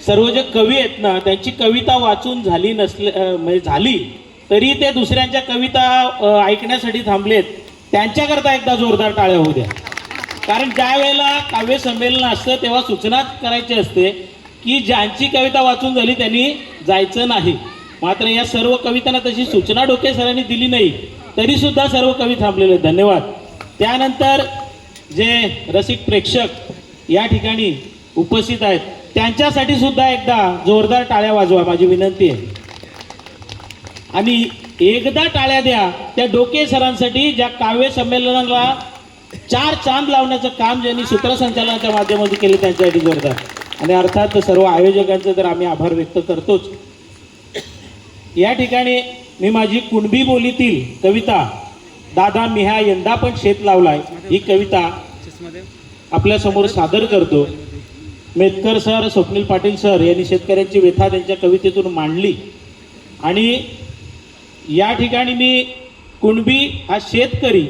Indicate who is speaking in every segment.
Speaker 1: सर्व जे कवी आहेत ना त्यांची कविता वाचून झाली म्हणजे झाली तरी ते दुसऱ्यांच्या कविता ऐकण्यासाठी थांबलेत, त्यांच्याकरता एकदा जोरदार टाळ्या होऊ द्या. कारण ज्या वेळेला काव्य संमेलन असतं तेव्हा सूचना करायची असते की ज्यांची कविता वाचून झाली त्यांनी जायचं नाही. मात्र या सर्व कवितांना तशी सूचना डोके सरांनी दिली नाही तरी सुद्धा सर्व कवी थांबलेले. धन्यवाद. त्यानंतर जे रसिक प्रेक्षक या ठिकाणी उपस्थित आहेत त्यांच्यासाठी सुद्धा एकदा जोरदार टाळ्या वाजवा माझी विनंती आहे. आणि एकदा टाळ्या द्या त्या डोके सरांसाठी ज्या काव्य संमेलनाला 4 चांद लावण्याचं काम ज्यांनी सूत्रसंचालनाच्या माध्यमातून केले त्यांच्यासाठी जोरदार. आणि अर्थात सर्व आयोजकांचे तर आम्ही आभार व्यक्त करतोच. या ठिकाणी मी माझी कुणबी बोलीतील कविता दादा मी हा यंदा पण शेत लावलाय ही कविता आपल्यासमोर सादर करतो. मेतकर सर, स्वप्नील पाटील सर यांनी शेतकऱ्यांची व्यथा त्यांच्या कवितेतून मांडली. आणि या ठिकाणी मी कुणबी हा शेतकरी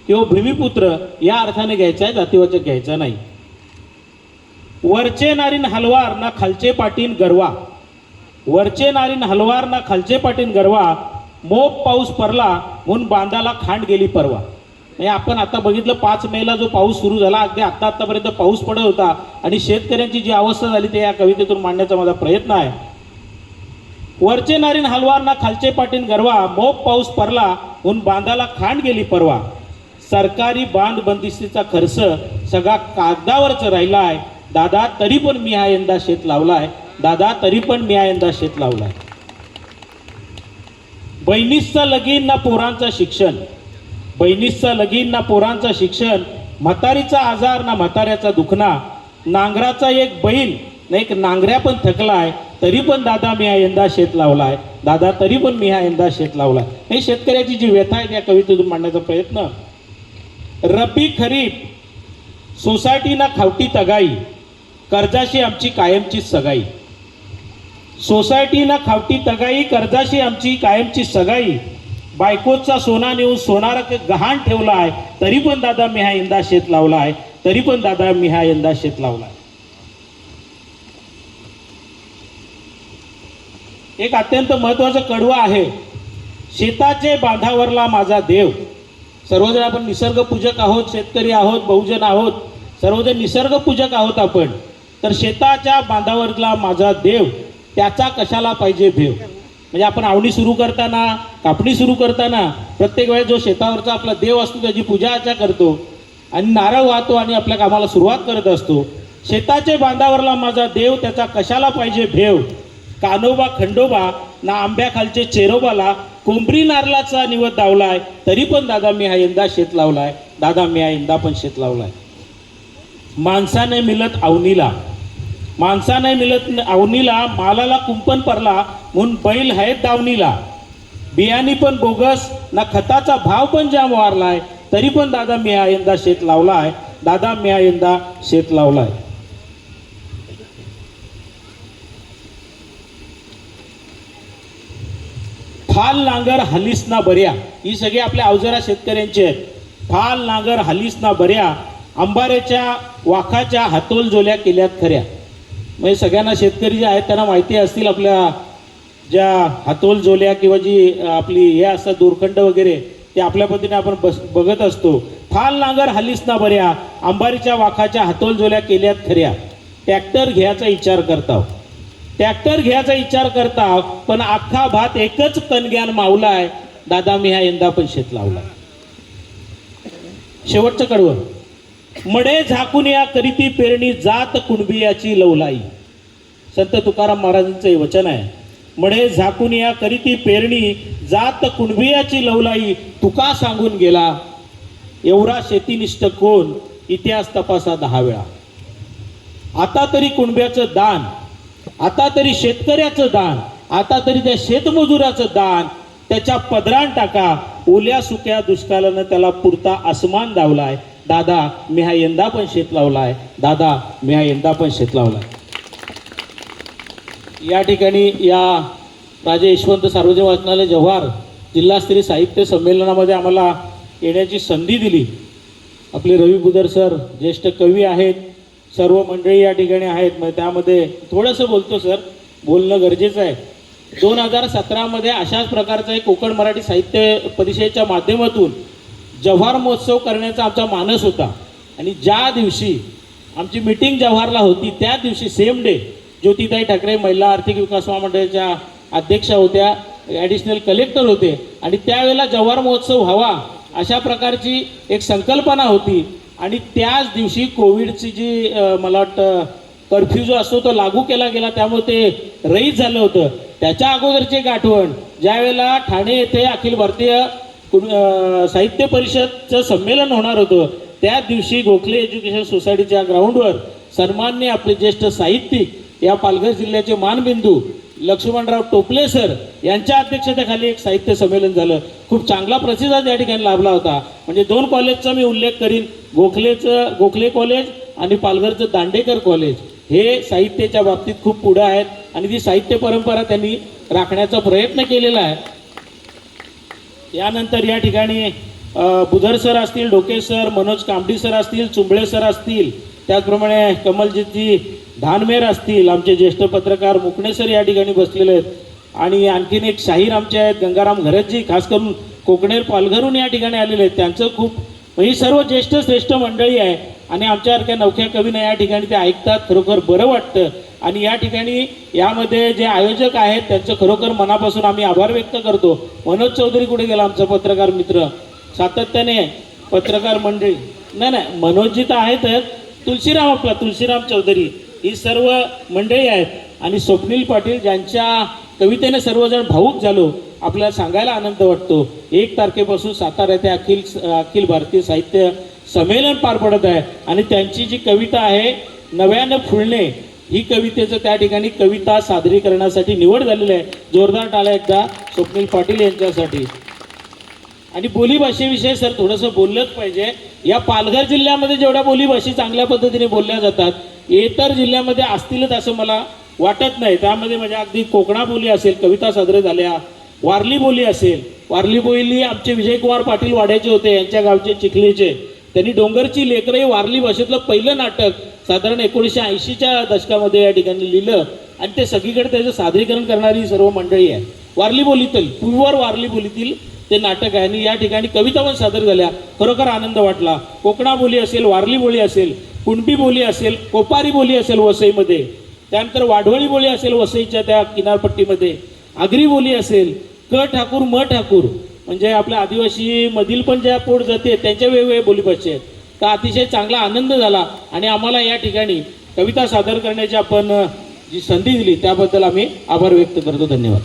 Speaker 1: किंवा भूमिपुत्र या अर्थाने घ्यायचा आहे, जातीवाचक घ्यायचा नाही. वरचे नारीन हलवार ना खालचे पाटीन गरवा, वरचे नारीन हलवार ना खालचे पाटीन गरवा, मोप पाऊस पडला म्हणून बांधाला खांड गेली परवा. म्हणजे आपण आता बघितलं 5 मेला जो पाऊस सुरू झाला अगदी आत्तापर्यंत पाऊस पडत होता आणि शेतकऱ्यांची जी अवस्था झाली ते या कवितेतून मांडण्याचा माझा प्रयत्न आहे. वरचे नारीन हलवार ना खालचे पाटीन गरवा, मोप पाऊस पडला म्हणून बांधाला खांड गेली परवा. सरकारी बांध बंदिस्तीचा खर्च सगळा कागदावरच राहिला आहे. दादा तरी पण मी हा यंदा शेत लावलाय, दादा तरी पण मी हा यंदा शेत लावलाय. बहिणीचं लगीन ना पोरांचं शिक्षण, बहिणीचं लगीन ना पोरांचं शिक्षण, म्हातारीचा आजार ना म्हाताऱ्याचा दुखणा, नांगराचा एक बैल ना एक नांगऱ्या पण थकलाय तरी पण दादा मी हा यंदा शेत लावलाय, दादा तरी पण मी हा यंदा शेत लावलाय. हे शेतकऱ्याची जी व्यथा आहे त्या कवितेतून मांडण्याचा प्रयत्न. रब्बी खरीप सोसायटी ना खावटी तगाई, कर्जाशी आमची कायमची सगाई. सोसायटी ना खावटी तगाई, कर्जाशी आमची कायमची सगाई. बायकोचा सोना नेऊन सोनार गहाण ठेवला आहे तरी पण दादा मी हा यंदा शेत लावला आहे, तरी पण दादा मी हा यंदा शेत लावला आहे. एक अत्यंत महत्त्वाचं कडवं आहे, शेताचे बांधावरला माझा देव. सर्वजण आपण निसर्गपूजक आहोत, शेतकरी आहोत, बहुजन आहोत, सर्वजण निसर्गपूजक आहोत आपण. तर शेताच्या बांधावरला माझा देव त्याचा कशाला पाहिजे भेव. म्हणजे आपण आवणी सुरू करताना, कापणी सुरू करताना प्रत्येक वेळेस जो शेतावरचा आपला देव असतो त्याची पूजा अर्चा करतो आणि नारळ वाहतो आणि आपल्या कामाला सुरुवात करत असतो. शेताचे बांधावरला माझा देव त्याचा कशाला पाहिजे भेव. कानोबा खंडोबा ना आंब्याखालचे चेरोबाला, कोंबरी नारळाचा निवद दावलाय तरी पण दादा मी हा यंदा शेत लावलाय, दादा मी हा यंदा पण शेत लावलाय. माणसाने मिळत अवनीला, माणसाने मिळत अवनीला, मालाला कुंपण पडला म्हणून बैल आहेत दावणीला. बियाणी पण बोगस ना खताचा भाव पण जाम वारलाय तरी पण दादा मी हा यंदा शेत लावलाय, दादा मी हा यंदा शेत लावलाय. फाल नांगर हलीस ना बऱ्या, ही सगळी आपल्या अवजरा शेतकऱ्यांची आहेत. फाल नांगर हलीस ना बऱ्या, अंबाऱ्याच्या वाखाच्या हातोल जोल्या केल्यात खऱ्या. म्हणजे सगळ्यांना शेतकरी जे आहेत त्यांना माहिती असतील आपल्या ज्या हातोल जोल्या किंवा जी आपली हे असतात दोरखंड वगैरे ते आपल्या पद्धतीने आपण बघत असतो. फाल नांगर हलीस ना बऱ्या, अंबारीच्या वाखाच्या हातोल जोल्या केल्यात खऱ्या. ट्रॅक्टर घ्यायचा विचार करताव, ट्रॅक्टर घ्यायचा विचार करताव पण अख्खा भात एकच कणग्यान मावलाय, दादा मी हा यंदा पण शेत लावला. शेवटचं कडवं, मडे झाकून या करीती पेरणी जात कुणबियाची लवलाई. संत तुकाराम महाराजांचं हे वचन आहे. मडे झाकून या करीती पेरणी जात कुणबियाची लवलाई, तुका सांगून गेला एवढा शेतीनिष्ठ कोण, इतिहास तपासा 10 वेळा. आता तरी कुणब्याचं दान, आता तरी शेतकऱ्याचं दान, आता तरी त्या शेतमजुराचं दान त्याच्या पदरान टाका. ओल्या सुक्या दुष्काळानं त्याला पुरता आसमान दावलाय, दादा मी हा यंदा पण शेत लावलाय, दादा मी हा यंदा पण शेत लावलाय. या ठिकाणी या राजे यशवंत सार्वजनिक वाचनालय जव्हार जिल्हास्तरीय साहित्य संमेलनामध्ये आम्हाला येण्याची संधी दिली. आपले रवी बुदर सर ज्येष्ठ कवी आहेत, सर्व मंडळी या ठिकाणी आहेत. मग त्यामध्ये थोडंसं बोलतो सर, बोलणं गरजेचं आहे. 2017मध्ये अशाच प्रकारचा एक कोकण मराठी साहित्य परिषदेच्या माध्यमातून जव्हार महोत्सव करण्याचा आमचा मानस होता. आणि ज्या दिवशी आमची मीटिंग जव्हारला होती त्या दिवशी सेम डे ज्योतिताई ठाकरे महिला आर्थिक विकास महामंडळाच्या अध्यक्षा होत्या, ॲडिशनल कलेक्टर होते. आणि त्यावेळेला जव्हार महोत्सव व्हावा अशा प्रकारची एक संकल्पना होती. आणि त्याच दिवशी कोविडची जी मला वाटतं कर्फ्यू जो असतो तो लागू केला गेला, त्यामुळे ते रहित झालं होतं. त्याच्या अगोदरची एक आठवण, ज्यावेळेला ठाणे येथे अखिल भारतीय साहित्य परिषदचं संमेलन होणार होतं, त्या दिवशी गोखले एज्युकेशन सोसायटीच्या ग्राउंडवर सन्माननीय आपले ज्येष्ठ साहित्यिक या पालघर जिल्ह्याचे मानबिंदू लक्ष्मणराव टोपले सर यांच्या अध्यक्षतेखाली एक साहित्य संमेलन झालं. खूप चांगला प्रतिसाद या ठिकाणी लाभला होता. म्हणजे 2 कॉलेजचा मी उल्लेख करीन, गोखले कॉलेज आणि पालघरचं दांडेकर कॉलेज हे साहित्याच्या बाबतीत खूप पुढे आहेत आणि ती साहित्य परंपरा त्यांनी राखण्याचा प्रयत्न केलेला आहे. यानंतर या ठिकाणी बुधर सर असतील, डोके सर, मनोज कामडी सर असतील, चुंबळे सर असतील, त्याचप्रमाणे कमलजीतजी धानमेर असतील, आमचे ज्येष्ठ पत्रकार मुकणे सर या ठिकाणी बसलेले आहेत. आणि आणखीन एक शाहीर आमचे आहेत गंगाराम घरतजी, खास करून कोकणेर पालघरहून या ठिकाणी आलेले आहेत. त्यांचं खूप ही सर्व ज्येष्ठ श्रेष्ठ मंडळी आहे आणि आमच्यासारख्या नवख्या कवींना या ठिकाणी ते ऐकतात, खरोखर बरं वाटतं. आणि या ठिकाणी यामध्ये जे आयोजक आहेत त्यांचं खरोखर मनापासून आम्ही आभार व्यक्त करतो. मनोज चौधरी कुठे गेला आमचा पत्रकार मित्र, सातत्याने पत्रकार मंडळी, नाही मनोजजी तर आहेतच, तुलसीराम चौधरी, ही सर्व मंडळी आहेत. आणि स्वप्नील पाटील ज्यांच्या कवितेने सर्वजण भावूक झालो, आपल्याला सांगायला आनंद वाटतो. 1 तारखेपासून सातारा येथे अखिल भारतीय साहित्य संमेलन पार पडत आहे आणि त्यांची जी कविता आहे नव्यानं फुलणे, ही कवितेचं त्या ठिकाणी कविता सादरीकरणासाठी निवड झालेली आहे. जोरदार टाळ्या एकदा स्वप्नील पाटील यांच्यासाठी. आणि बोलीभाषेविषयी सर थोडंसं बोललंच पाहिजे. या पालघर जिल्ह्यामध्ये जेवढ्या बोलीभाषी चांगल्या पद्धतीने बोलल्या जातात, इतर जिल्ह्यामध्ये असतीलच असं मला वाटत नाही. त्यामध्ये म्हणजे अगदी कोकणा बोली असेल, कविता सादर झाल्या, वारली बोली असेल. वारली बोली आमचे विजयकुमार पाटील वाड्याचे होते, यांच्या गावचे चिखलीचे. त्यांनी डोंगरची लेकरं हे वारली भाषेतलं पहिलं नाटक साधारण 1980च्या दशकामध्ये या ठिकाणी लिहिलं आणि ते सगळीकडे त्याचं सादरीकरण करणारी सर्व मंडळी आहे. वारली बोलीतील प्युअर वारली बोलीतील ते नाटक आहे आणि या ठिकाणी कविता पण सादर झाल्या. खरोखर आनंद वाटला. कोकणा बोली असेल, वारली बोली असेल, कुणबी बोली असेल, कोपारी बोली असेल वसईमध्ये, त्यानंतर वाढवळी बोली असेल वसईच्या त्या किनारपट्टीमध्ये, आगरी बोली असेल, क ठाकूर म ठाकूर म्हणजे आपल्या आदिवासी मधील पण ज्या पोट जाते त्यांच्या वेगवेगळ्या बोलीभाषे आहेत. तर अतिशय चांगला आनंद झाला आणि आम्हाला या ठिकाणी कविता सादर करण्याची आपण जी संधी दिली त्याबद्दल आम्ही आभार व्यक्त करतो. धन्यवाद.